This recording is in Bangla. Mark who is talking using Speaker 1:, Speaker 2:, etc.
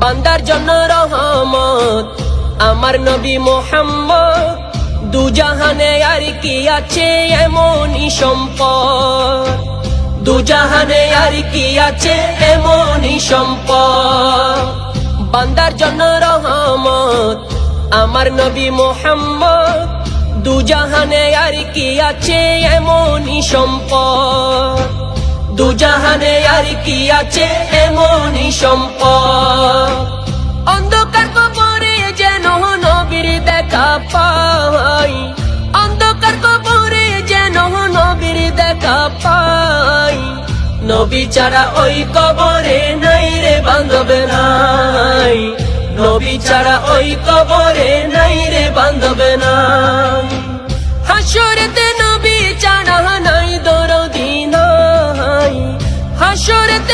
Speaker 1: বান্দার জন্য রহমত আমার নবী মুহাম্মদ। দুজাহানে আর কি আছে এমনই সম্পদ, দুজাহানে আর কি আছে এমনই সম্পদ। বান্দার জন্য রহমত আমার নবী মুহাম্মদ। দুজাহানে আর কি আছে এমনই সম্পদ, দুজাহানে আর কি আছে এমনই সম্পদ। অন্ধকার কবরে যেন নবীর দেখা পাই, অন্ধকার কবরে যেন নবীর দেখা পাই। নবী ছাড়া ওই কবরে নাই রে বান্ধব নাই, নবী ছাড়া ওই কবরে নাই রে বান্ধব নাই। হাসরেতে নবী ছাড়া নাই দরদি নাই, হাসরেতে